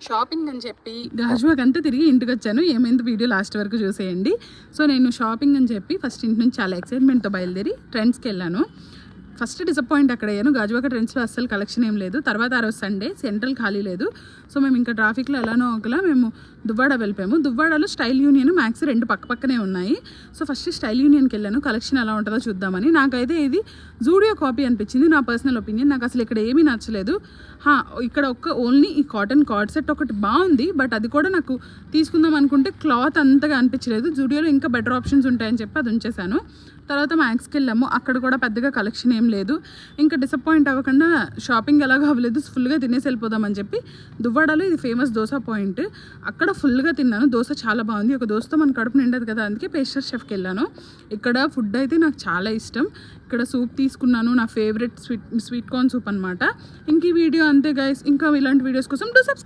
Shopping అని చెప్పి గాజువాక్ అంతా తిరిగి ఇంటికి వచ్చాను. ఏమైంది వీడియో లాస్ట్ వరకు చూసేయండి. సో నేను షాపింగ్ అని చెప్పి ఫస్ట్ ఇంటి నుంచి చాలా ఎక్సైట్మెంట్తో బయలుదేరి ట్రెండ్స్కి వెళ్ళాను. ఫస్ట్ డిసప్పాయింట్ అక్కడ అయ్యాను. గాజువాక ట్రెండ్స్లో అస్సలు కలెక్షన్ ఏం లేదు. తర్వాత ఆ రోజు సండే, సెంట్రల్ ఖాళీ లేదు. సో మేము ఇంకా ట్రాఫిక్లో ఎలానో ఒకలా మేము దువ్వాడ వెళ్ళిపోయాము. దువ్వాడలో స్టైల్ యూనియన్, మ్యాక్స్ రెండు పక్కనే ఉన్నాయి. సో ఫస్ట్ స్టైల్ యూనియన్కి వెళ్ళాను, కలెక్షన్ ఎలా ఉంటుందో చూద్దామని. నాకైతే ఇది జూడియో కాపీ అనిపించింది, నా పర్సనల్ ఒపీనియన్. నాకు అసలు ఇక్కడ ఏమీ నచ్చలేదు. ఇక్కడ ఓన్లీ ఈ కాటన్ కార్డ్ సెట్ ఒకటి బాగుంది, బట్ అది కూడా నాకు తీసుకుందాం అనుకుంటే క్లాత్ అంతగా అనిపించలేదు. జూడియోలో ఇంకా బెటర్ ఆప్షన్స్ ఉంటాయని చెప్పి అది ఉంచేసాను. తర్వాత మ్యాక్స్కి వెళ్ళాము, అక్కడ కూడా పెద్దగా కలెక్షన్ ఏం లేదు. ఇంకా డిసప్పాయింట్ అవ్వకుండా షాపింగ్ ఎలాగో అవ్వలేదు, ఫుల్గా తినేసి వెళ్ళిపోదామని చెప్పి దువ్వాడలో ఇది ఫేమస్ దోశ పాయింట్, అక్కడ ఫుల్గా తిన్నాను. దోశ చాలా బాగుంది. ఒక దోశతో మన కడుపు నిండదు కదా, అందుకే పేస్టర్ షెఫ్కి వెళ్ళాను. ఇక్కడ ఫుడ్ అయితే నాకు చాలా ఇష్టం. ఇక్కడ సూప్ తీసుకున్నాను, నా ఫేవరెట్ స్వీట్ కార్న్ సూప్ అనమాట. ఇంక ఈ వీడియో అంతే గైస్. ఇంకా ఇలాంటి వీడియోస్ కోసం డూ సబ్స్క్రైబ్.